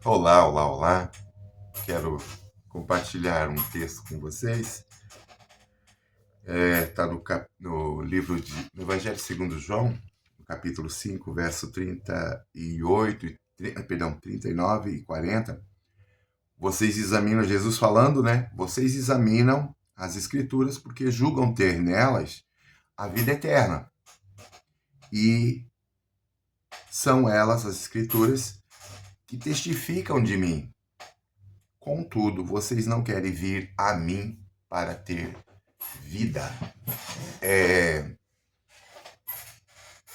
Olá, olá, olá. Quero compartilhar um texto com vocês. Está no livro no Evangelho segundo João, no capítulo 5, verso 38, perdão, 39 e 40. Vocês examinam, Jesus falando, né? Vocês examinam as Escrituras porque julgam ter nelas a vida eterna. E são elas, as Escrituras, que testificam de mim. Contudo, vocês não querem vir a mim para ter vida.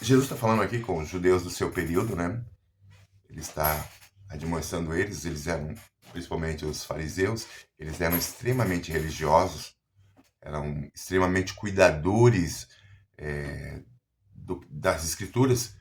Jesus está falando aqui com os judeus do seu período, né? Ele está admoestando eles eram, principalmente os fariseus, eles eram extremamente religiosos, eram extremamente cuidadores das escrituras,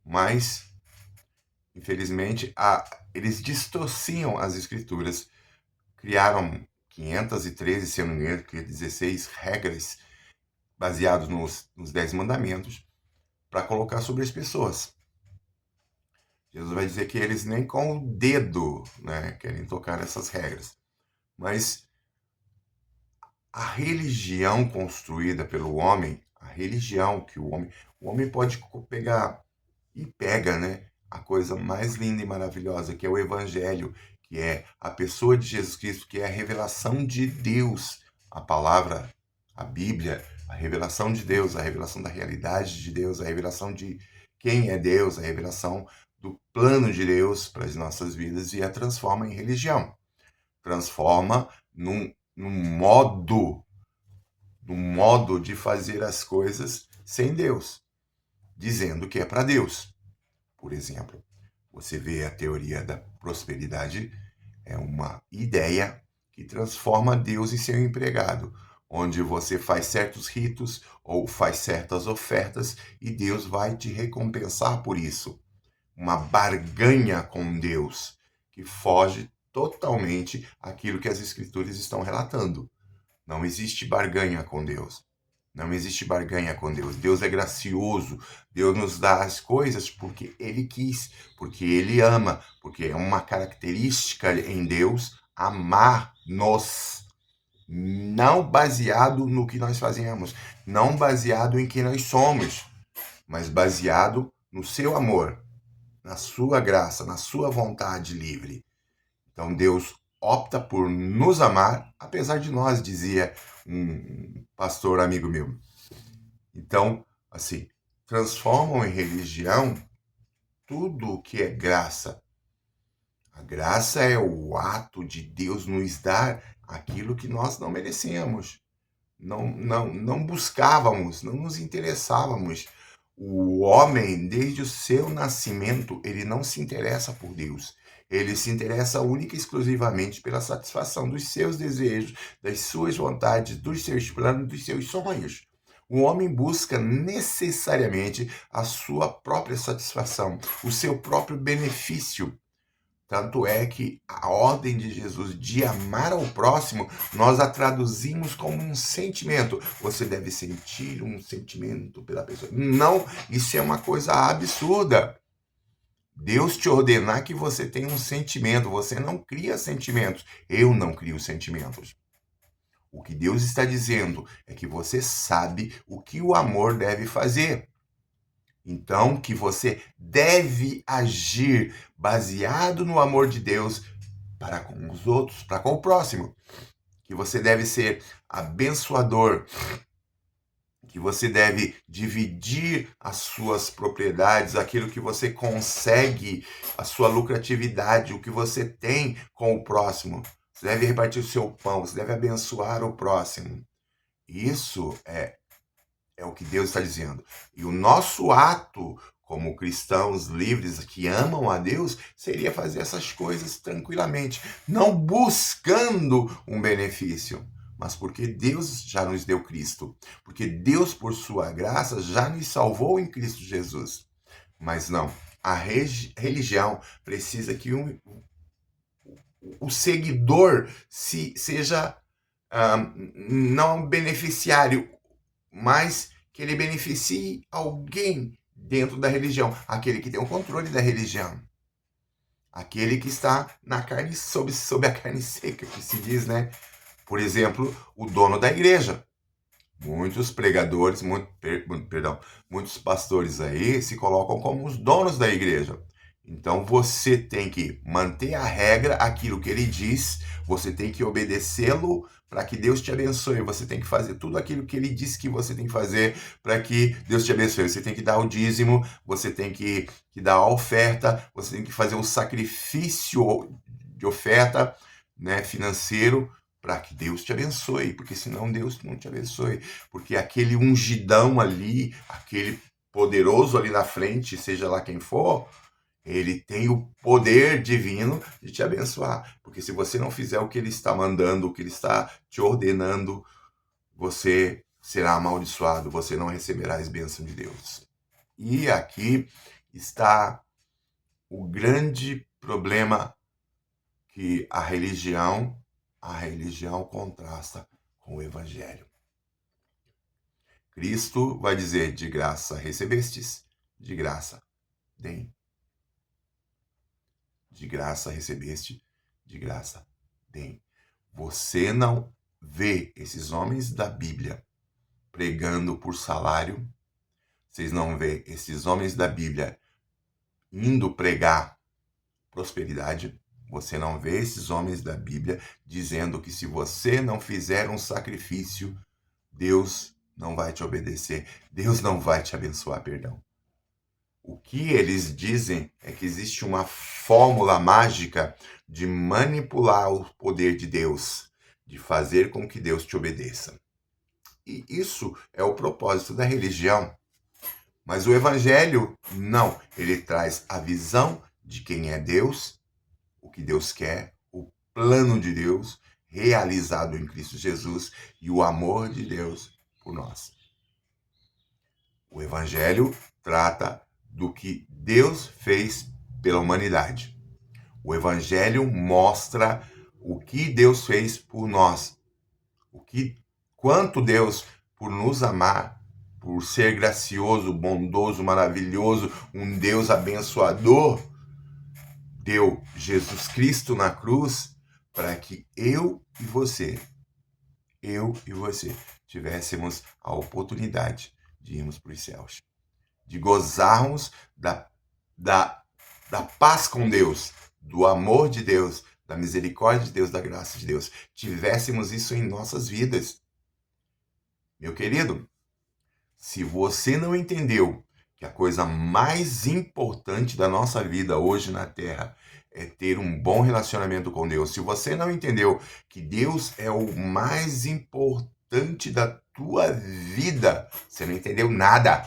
mas, infelizmente, eles distorciam as escrituras, criaram 513, se eu não me engano, 16 regras baseadas nos 10 mandamentos, para colocar sobre as pessoas. Jesus vai dizer que eles nem com o dedo, né, querem tocar nessas regras. Mas a religião construída pelo homem, a religião que o homem pode pegar e pega, né, a coisa mais linda e maravilhosa, que é o evangelho, que é a pessoa de Jesus Cristo, que é a revelação de Deus, a palavra, a Bíblia, a revelação de Deus, a revelação da realidade de Deus, a revelação de quem é Deus, a revelação do plano de Deus para as nossas vidas, e a transforma em religião. Transforma num modo de fazer as coisas sem Deus, dizendo que é para Deus. Por exemplo, você vê a teoria da prosperidade, é uma ideia que transforma Deus em seu empregado, onde você faz certos ritos ou faz certas ofertas e Deus vai te recompensar por isso. Uma barganha com Deus que foge totalmente àquilo que as Escrituras estão relatando. Não existe barganha com Deus. Não existe barganha com Deus. Deus é gracioso. Deus nos dá as coisas porque Ele quis, porque Ele ama, porque é uma característica em Deus amar-nos. Não baseado no que nós fazemos, não baseado em quem nós somos, mas baseado no seu amor, na sua graça, na sua vontade livre. Então Deus opta por nos amar, apesar de nós, dizia um pastor amigo meu. Então, assim, transformam em religião tudo o que é graça. A graça é o ato de Deus nos dar aquilo que nós não merecemos. Não buscávamos, não nos interessávamos. O homem, desde o seu nascimento, ele não se interessa por Deus. Ele se interessa única e exclusivamente pela satisfação dos seus desejos, das suas vontades, dos seus planos, dos seus sonhos. O homem busca necessariamente a sua própria satisfação, o seu próprio benefício. Tanto é que a ordem de Jesus de amar ao próximo, nós a traduzimos como um sentimento. Você deve sentir um sentimento pela pessoa. Não, isso é uma coisa absurda. Deus te ordenar que você tenha um sentimento. Você não cria sentimentos. Eu não crio sentimentos. O que Deus está dizendo é que você sabe o que o amor deve fazer. Então, que você deve agir baseado no amor de Deus para com os outros, para com o próximo. Que você deve ser abençoador, que você deve dividir as suas propriedades, aquilo que você consegue, a sua lucratividade, o que você tem com o próximo. Você deve repartir o seu pão, você deve abençoar o próximo. Isso é o que Deus está dizendo. E o nosso ato como cristãos livres que amam a Deus seria fazer essas coisas tranquilamente, não buscando um benefício, mas porque Deus já nos deu Cristo, porque Deus, por sua graça, já nos salvou em Cristo Jesus. Mas não, a religião precisa que o seguidor seja não beneficiário, mas que ele beneficie alguém dentro da religião, aquele que tem o controle da religião. aquele que está na carne, sob a carne seca, que se diz, né? Por exemplo, o dono da igreja. Muitos pregadores, muitos pastores aí se colocam como os donos da igreja. Então você tem que manter a regra, aquilo que ele diz, você tem que obedecê-lo para que Deus te abençoe. Você tem que fazer tudo aquilo que ele disse que você tem que fazer para que Deus te abençoe. Você tem que dar o dízimo, você tem que dar a oferta, você tem que fazer o sacrifício de oferta, né, financeiro, para que Deus te abençoe, porque senão Deus não te abençoe. Porque aquele ungidão ali, aquele poderoso ali na frente, seja lá quem for, ele tem o poder divino de te abençoar. Porque se você não fizer o que ele está mandando, o que ele está te ordenando, você será amaldiçoado, você não receberá as bênçãos de Deus. E aqui está o grande problema que a religião contrasta com o evangelho. Cristo vai dizer: de graça recebestes, de graça deem. De graça recebeste, de graça deem. Você não vê esses homens da Bíblia pregando por salário, vocês não vê esses homens da Bíblia indo pregar prosperidade, você não vê esses homens da Bíblia dizendo que se você não fizer um sacrifício, Deus não vai te obedecer, Deus não vai te abençoar, perdão. O que eles dizem é que existe uma fórmula mágica de manipular o poder de Deus, de fazer com que Deus te obedeça. E isso é o propósito da religião. Mas o evangelho, não. Ele traz a visão de quem é Deus, o que Deus quer, o plano de Deus realizado em Cristo Jesus e o amor de Deus por nós. O evangelho trata do que Deus fez pela humanidade. O evangelho mostra o que Deus fez por nós. Quanto Deus, por nos amar, por ser gracioso, bondoso, maravilhoso, um Deus abençoador, deu Jesus Cristo na cruz para que eu e você tivéssemos a oportunidade de irmos para os céus, de gozarmos da paz com Deus, do amor de Deus, da misericórdia de Deus, da graça de Deus. Tivéssemos isso em nossas vidas. Meu querido, se você não entendeu que a coisa mais importante da nossa vida hoje na Terra é ter um bom relacionamento com Deus, se você não entendeu que Deus é o mais importante da tua vida, você não entendeu nada.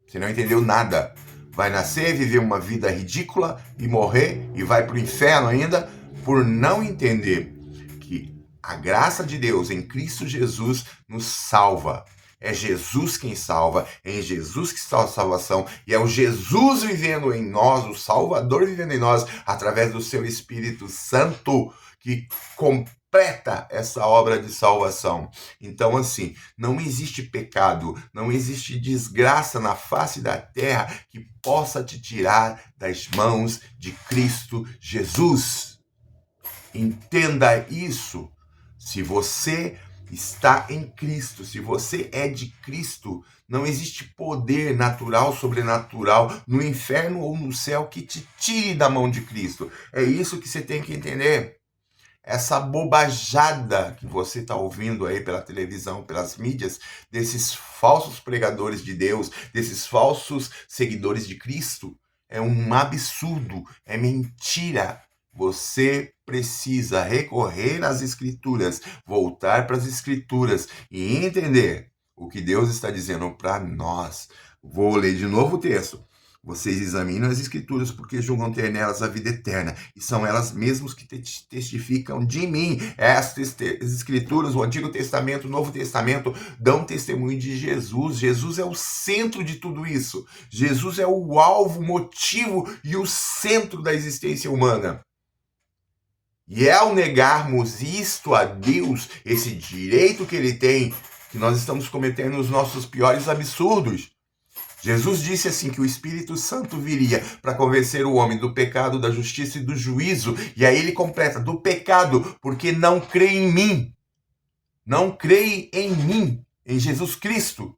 Você não entendeu nada. Vai nascer, viver uma vida ridícula e morrer e vai para o inferno ainda por não entender que a graça de Deus em Cristo Jesus nos salva. É Jesus quem salva, é em Jesus que está a salvação, e é o Jesus vivendo em nós, o Salvador vivendo em nós, através do seu Espírito Santo, que completa essa obra de salvação. Então, assim, não existe pecado, não existe desgraça na face da terra que possa te tirar das mãos de Cristo Jesus. Entenda isso. Se você está em Cristo, se você é de Cristo, não existe poder natural, sobrenatural, no inferno ou no céu que te tire da mão de Cristo. É isso que você tem que entender. Essa bobajada que você está ouvindo aí pela televisão, pelas mídias, desses falsos pregadores de Deus, desses falsos seguidores de Cristo, é um absurdo, é mentira. Você precisa recorrer às Escrituras, voltar para as Escrituras e entender o que Deus está dizendo para nós. Vou ler de novo o texto. Vocês examinam as Escrituras porque julgam ter nelas a vida eterna, e são elas mesmas que testificam de mim. Estas Escrituras, o Antigo Testamento, o Novo Testamento, dão testemunho de Jesus. Jesus é o centro de tudo isso. Jesus é o alvo, o motivo e o centro da existência humana. E é ao negarmos isto a Deus, esse direito que ele tem, que nós estamos cometendo os nossos piores absurdos. Jesus disse assim que o Espírito Santo viria para convencer o homem do pecado, da justiça e do juízo. E aí ele completa, do pecado, porque não crê em mim. Não crê em mim, em Jesus Cristo.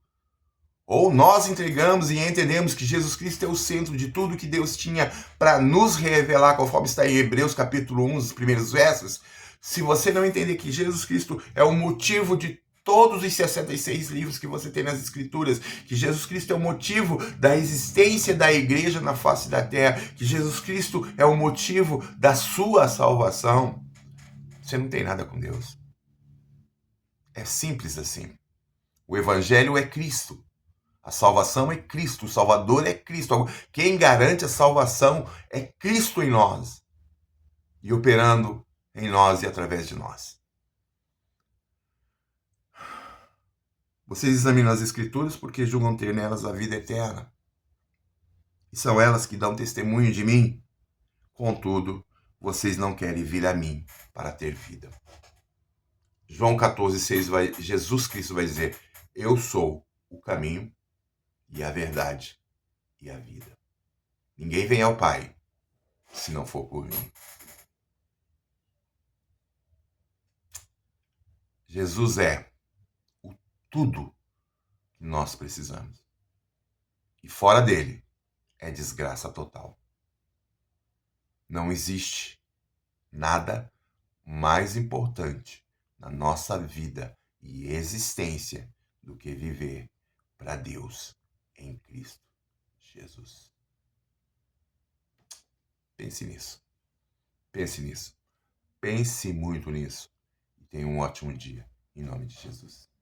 Ou nós entregamos e entendemos que Jesus Cristo é o centro de tudo que Deus tinha para nos revelar, conforme está em Hebreus capítulo 1, os primeiros versos. Se você não entender que Jesus Cristo é o motivo de todos os 66 livros que você tem nas Escrituras, que Jesus Cristo é o motivo da existência da igreja na face da terra, que Jesus Cristo é o motivo da sua salvação, você não tem nada com Deus. É simples assim. O Evangelho é Cristo. A salvação é Cristo, o Salvador é Cristo. Quem garante a salvação é Cristo em nós e operando em nós e através de nós. Vocês examinam as Escrituras porque julgam ter nelas a vida eterna. E são elas que dão testemunho de mim. Contudo, vocês não querem vir a mim para ter vida. João 14,6, Jesus Cristo vai dizer: eu sou o caminho e a verdade e a vida. Ninguém vem ao Pai se não for por mim. Jesus é o tudo que nós precisamos. E fora dele é desgraça total. Não existe nada mais importante na nossa vida e existência do que viver para Deus em Cristo Jesus. Pense nisso. Pense nisso. Pense muito nisso. E tenha um ótimo dia. Em nome de Jesus.